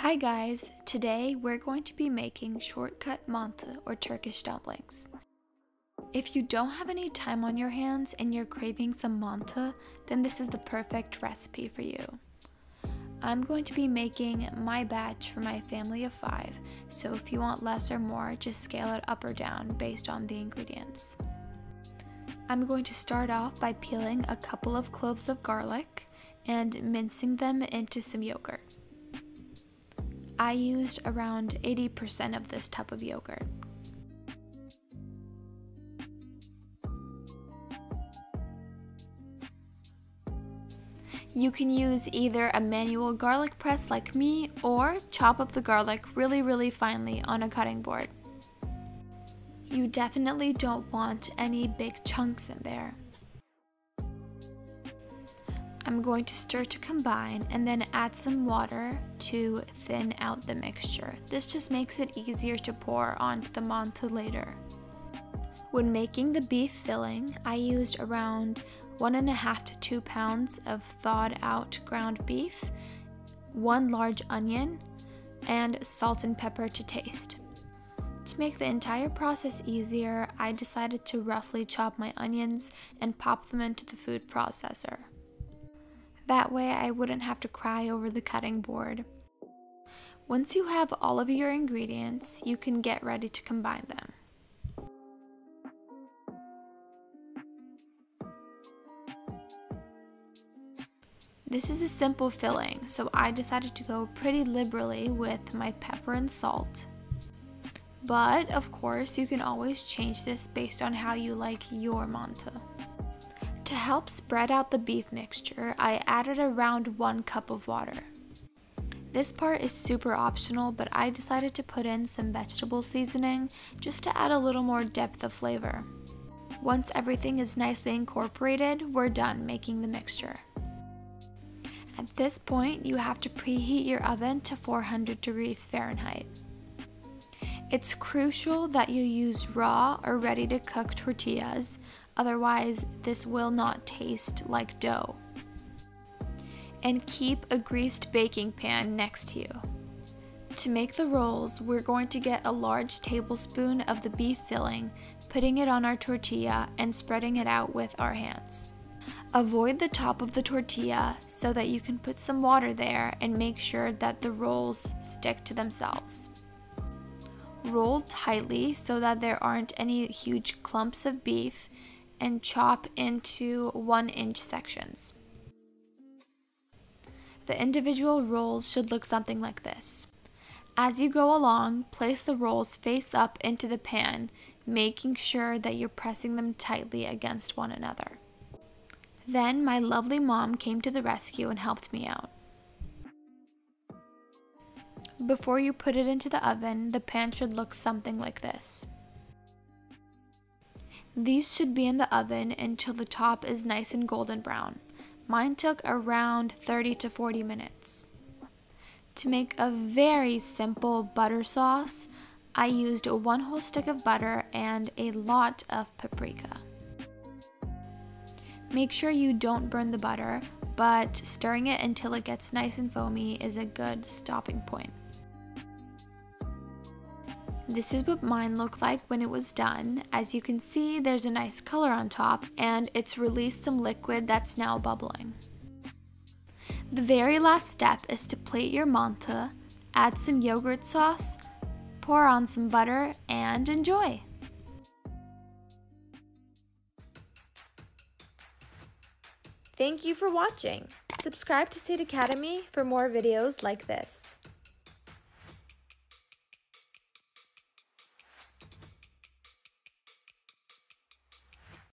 Hi guys, today we're going to be making shortcut mantı or Turkish dumplings. If you don't have any time on your hands and you're craving some mantı, then this is the perfect recipe for you. I'm going to be making my batch for my family of 5, so if you want less or more, just scale it up or down based on the ingredients. I'm going to start off by peeling a couple of cloves of garlic and mincing them into some yogurt. I used around 80% of this tub of yogurt. You can use either a manual garlic press like me or chop up the garlic really finely on a cutting board. You definitely don't want any big chunks in there. I'm going to stir to combine and then add some water to thin out the mixture. This just makes it easier to pour onto the mantı later. When making the beef filling, I used around 1.5 to 2 pounds of thawed out ground beef, 1 large onion, and salt and pepper to taste. To make the entire process easier, I decided to roughly chop my onions and pop them into the food processor. That way I wouldn't have to cry over the cutting board. Once you have all of your ingredients, you can get ready to combine them. This is a simple filling, so I decided to go pretty liberally with my pepper and salt. But of course, you can always change this based on how you like your mantı. To help spread out the beef mixture, I added around 1 cup of water. This part is super optional, but I decided to put in some vegetable seasoning just to add a little more depth of flavor. Once everything is nicely incorporated, we're done making the mixture. At this point, you have to preheat your oven to 400 degrees Fahrenheit. It's crucial that you use raw or ready to cook tortillas, otherwise this will not taste like dough. And keep a greased baking pan next to you. To make the rolls, we're going to get a large tablespoon of the beef filling, putting it on our tortilla and spreading it out with our hands. Avoid the top of the tortilla so that you can put some water there and make sure that the rolls stick to themselves. Roll tightly so that there aren't any huge clumps of beef and chop into 1-inch sections. The individual rolls should look something like this. As you go along, place the rolls face up into the pan, making sure that you're pressing them tightly against one another. Then my lovely mom came to the rescue and helped me out. Before you put it into the oven, the pan should look something like this. These should be in the oven until the top is nice and golden brown. Mine took around 30 to 40 minutes. To make a very simple butter sauce, I used 1 whole stick of butter and a lot of paprika. Make sure you don't burn the butter, but stirring it until it gets nice and foamy is a good stopping point. This is what mine looked like when it was done. As you can see, there's a nice color on top and it's released some liquid that's now bubbling. The very last step is to plate your mantı, add some yogurt sauce, pour on some butter, and enjoy! Thank you for watching. Subscribe to Seed Academy for more videos like this.